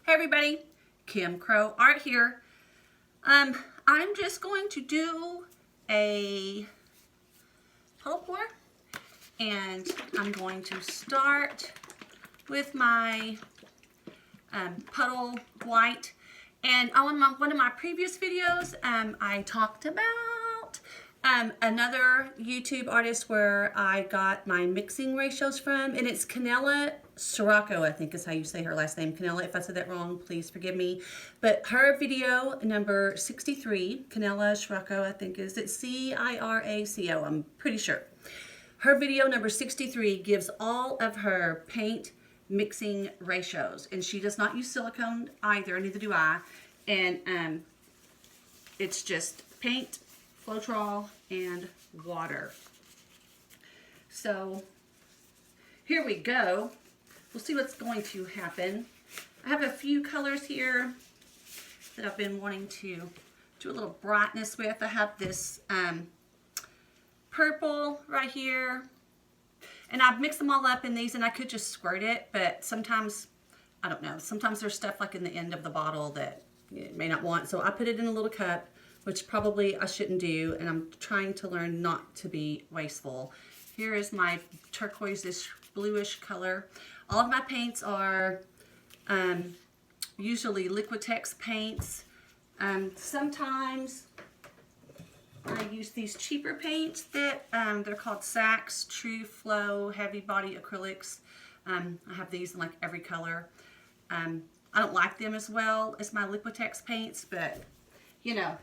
Hey everybody, Kim Crow Art here. I'm just going to do a puddle pour, and I'm going to start with my puddle white. And on one of my previous videos, I talked about another YouTube artist where I got my mixing ratios from, and it's Canela Sirocco, I think is how you say her last name. Canela, if I said that wrong, please forgive me. But her video number 63, Canela Sirocco, I think is it C-I-R-A-C-O, I'm pretty sure. Her video number 63 gives all of her paint mixing ratios, and she does not use silicone either, neither do I. And it's just paint, Floetrol, and water. So here we go. We'll see what's going to happen. I have a few colors here that I've been wanting to do a little brightness with. I have this purple right here, and I've mixed them all up in these, and I could just squirt it, but sometimes, I don't know, sometimes there's stuff like in the end of the bottle that you may not want, so I put it in a little cup, which probably I shouldn't do, and I'm trying to learn not to be wasteful. Here is my turquoise-ish bluish color. All of my paints are usually Liquitex paints. Sometimes I use these cheaper paints that they're called Saks True Flow Heavy Body Acrylics. I have these in like every color. I don't like them as well as my Liquitex paints, but you know,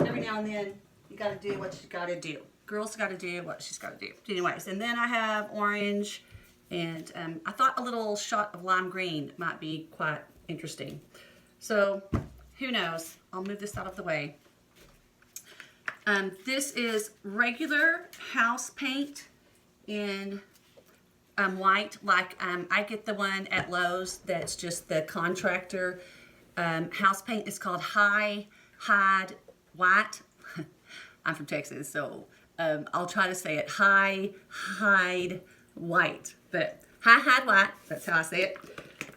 every now and then you gotta do what you gotta do. Girl's gotta do what she's gotta do. Anyways, and then I have orange, and I thought a little shot of lime green might be quite interesting. So who knows? I'll move this out of the way. This is regular house paint in white. Like I get the one at Lowe's that's just the contractor house paint. It's called High Hide White. I'm from Texas, so I'll try to say it High Hide White. But High Hide White, that's how I say it.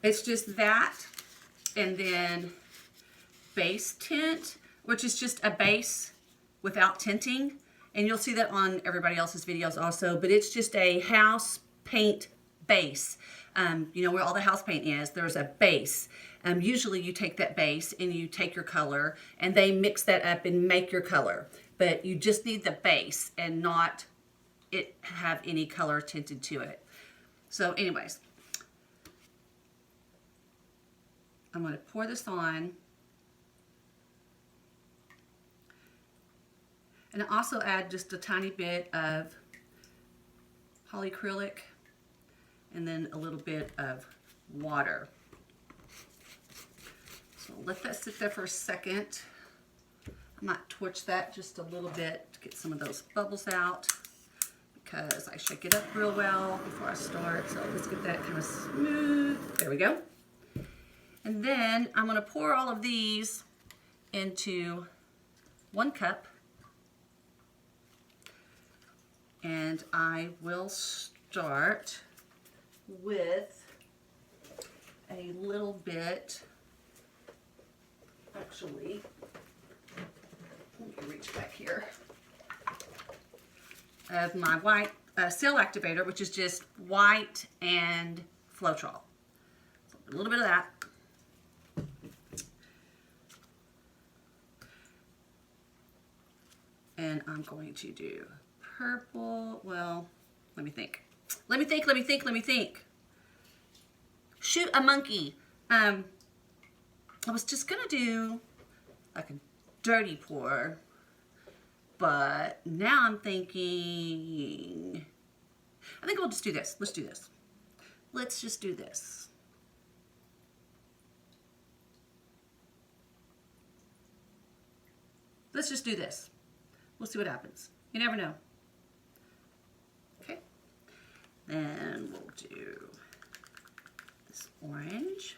It's just that, and then base tint, which is just a base without tinting, and you'll see that on everybody else's videos also, but it's just a house paint base. You know where all the house paint is, there's a base. Usually you take that base and you take your color and they mix that up and make your color, but you just need the base and not it have any color tinted to it. So anyways, I'm going to pour this on. And I also add just a tiny bit of polyacrylic and then a little bit of water. So let that sit there for a second. I might torch that just a little bit to get some of those bubbles out because I shake it up real well before I start. So let's get that kind of smooth. There we go. And then I'm going to pour all of these into 1 cup. And I will start with a little bit, actually, let me reach back here, of my white cell activator, which is just white and Floetrol. So a little bit of that. And I'm going to do purple. Well, let me think. Shoot a monkey. I was just gonna do like a dirty pour, but now I'm thinking, I think we'll just do this. Let's do this. Let's just do this. Let's just do this. We'll see what happens. You never know. Okay. Then we'll do this orange.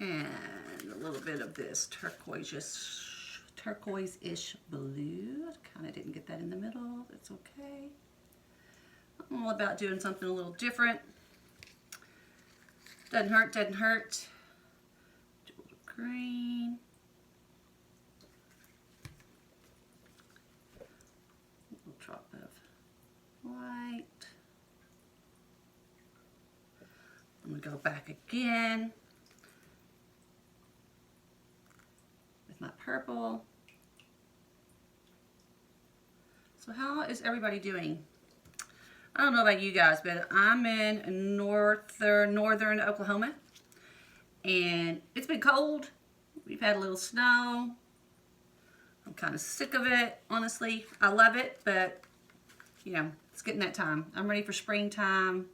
And a little bit of this turquoise turquoise-ish blue. I kind of didn't get that in the middle. That's okay. I'm all about doing something a little different. Doesn't hurt, doesn't hurt. Do a little green. A little drop of white. I'm going to go back again with my purple. So how is everybody doing? I don't know about you guys, but I'm in northern Oklahoma, and it's been cold. We've had a little snow. I'm kind of sick of it, honestly. I love it, but, you know, it's getting that time. I'm ready for springtime.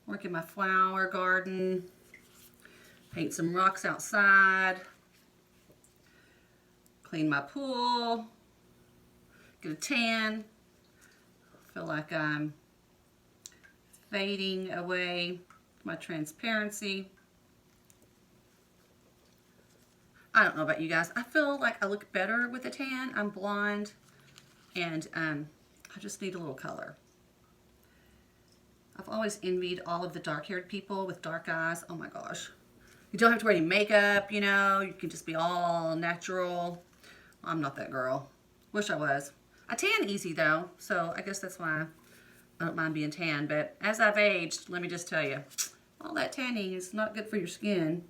Work in my flower garden. Paint some rocks outside. Clean my pool. Get a tan. Feel like I'm fading away my transparency. I don't know about you guys. I feel like I look better with a tan. I'm blonde, and I just need a little color. I've always envied all of the dark-haired people with dark eyes. Oh my gosh. You don't have to wear any makeup, you know. You can just be all natural. I'm not that girl. Wish I was. I tan easy though, so I guess that's why I don't mind being tan. But as I've aged, let me just tell you, all that tanning is not good for your skin.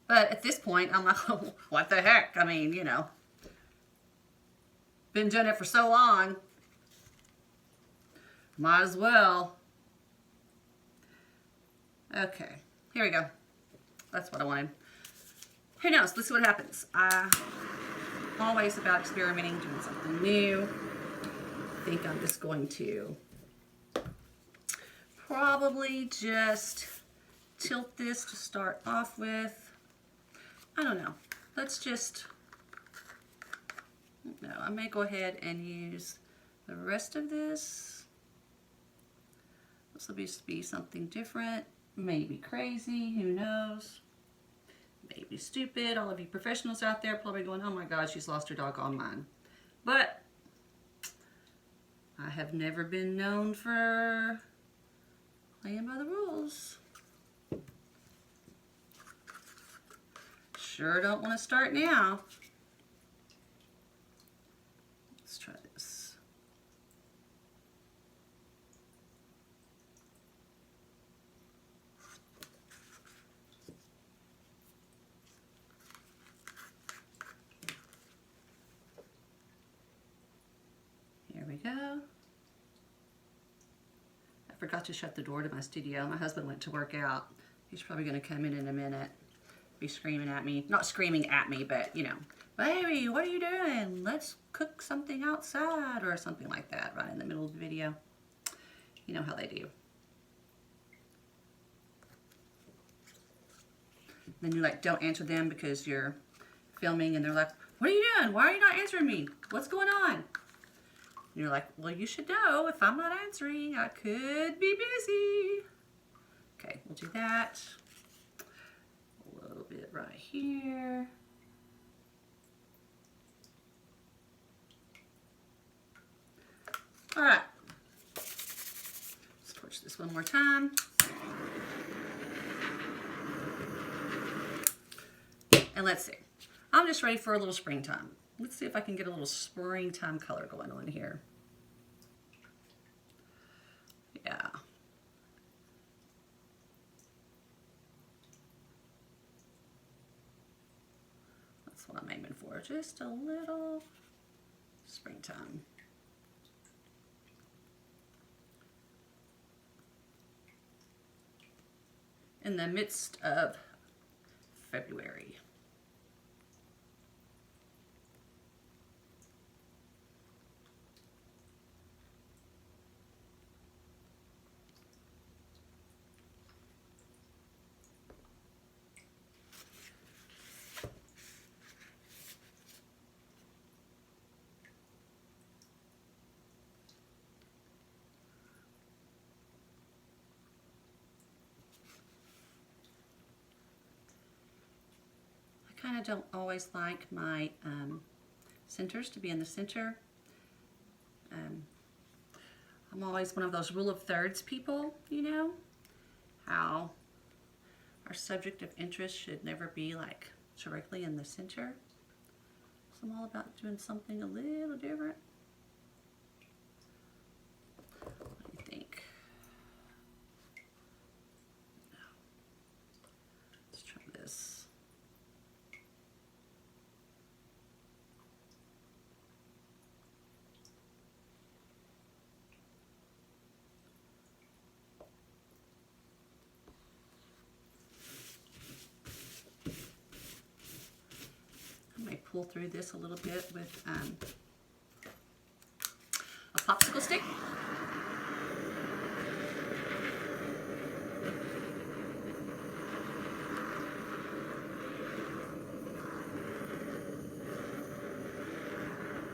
But at this point, I'm like, oh, what the heck? I mean, you know, been doing it for so long. Might as well. Okay, here we go. That's what I wanted. Who knows? Let's see what happens. Always about experimenting, doing something new. I think I'm just going to probably just tilt this to start off with. I don't know. Let's just, no, I may go ahead and use the rest of this. This will be something different. Maybe crazy, who knows? Maybe stupid. All of you professionals out there probably going, oh my God, she's lost her doggone mind. But I have never been known for playing by the rules. Sure don't want to start now. Let's try this. Here we go. I forgot to shut the door to my studio. My husband went to work out. He's probably going to come in a minute. Be screaming at me. Not screaming at me, but, you know, baby, what are you doing? Let's cook something outside or something like that right in the middle of the video. You know how they do. Then you like don't answer them because you're filming and they're like, what are you doing? Why are you not answering me? What's going on? And you're like, well, you should know if I'm not answering, I could be busy. Okay, we'll do that. A little bit right here. All right. Let's torch this one more time. And let's see. I'm just ready for a little springtime. Let's see if I can get a little springtime color going on here. Yeah. That's what I'm aiming for. Just a little springtime. In the midst of February. don't always like my centers to be in the center. I'm always one of those rule of thirds people, you know, how our subject of interest should never be like directly in the center. So I'm all about doing something a little different. What do you think? No. Let's try this. Pull through this a little bit with a popsicle stick.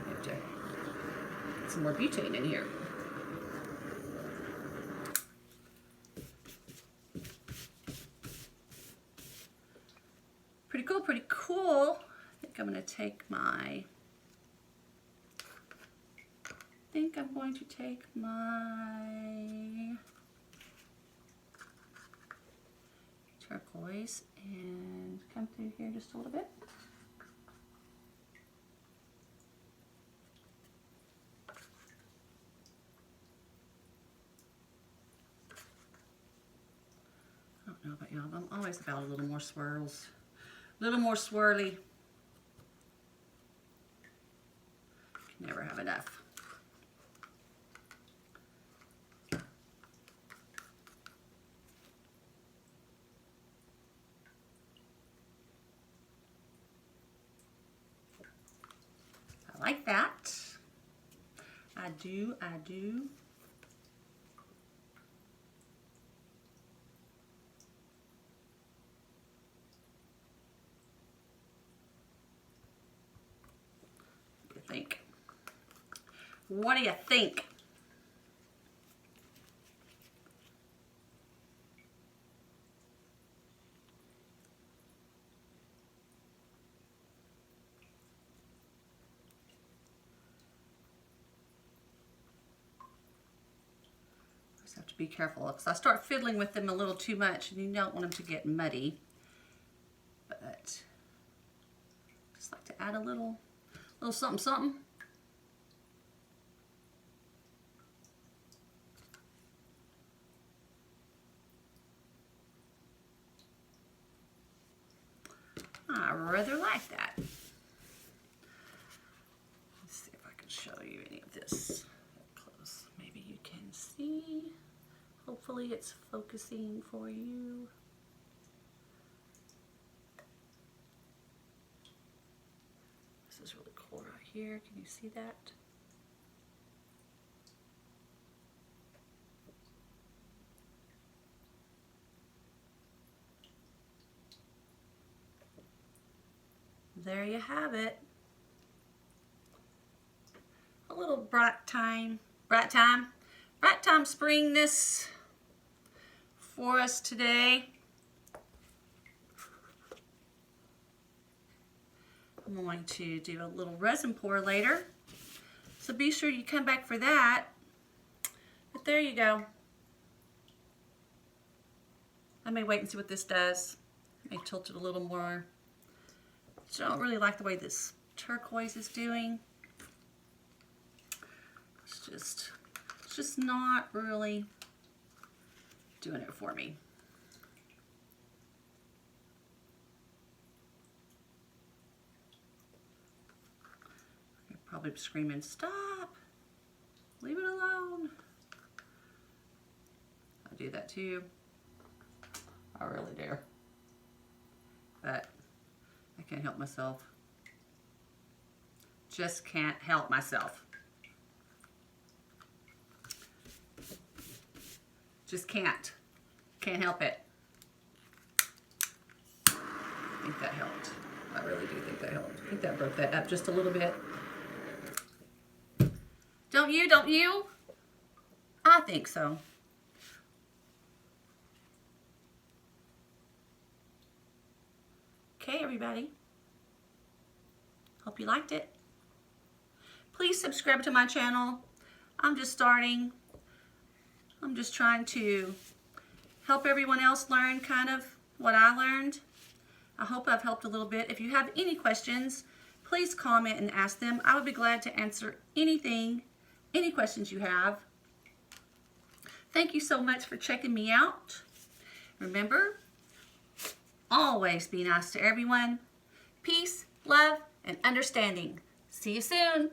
Have to get some more butane in here. Pretty cool, pretty cool. I'm going to take my, turquoise and come through here just a little bit. I don't know about y'all, but I'm always about a little more swirls, a little more swirly. Never have enough. I like that. I do. What do you think? What do you think? Just have to be careful because I start fiddling with them a little too much and you don't want them to get muddy. But just like to add a little something something. I rather like that. Let's see if I can show you any of this up close. Maybe you can see. Hopefully it's focusing for you. This is really cool right here. Can you see that? There you have it. A little bright time springness for us today. I'm going to do a little resin pour later, so be sure you come back for that. But there you go. I may wait and see what this does. I may tilt it a little more. I don't really like the way this turquoise is doing. It's just not really doing it for me. You're probably screaming, "Stop! Leave it alone." I do that too. I really do. But I can't help myself. Just can't help myself. Just can't. Can't help it. I think that helped. I really do think that helped. I think that broke that up just a little bit. Don't you? Don't you? I think so. Okay, everybody. Hope you liked it. Please subscribe to my channel. I'm just starting. I'm just trying to help everyone else learn kind of what I learned. I hope I've helped a little bit. If you have any questions, please comment and ask them. I would be glad to answer anything, any questions you have. Thank you so much for checking me out. Remember, always be nice to everyone. Peace, love, and understanding. See you soon.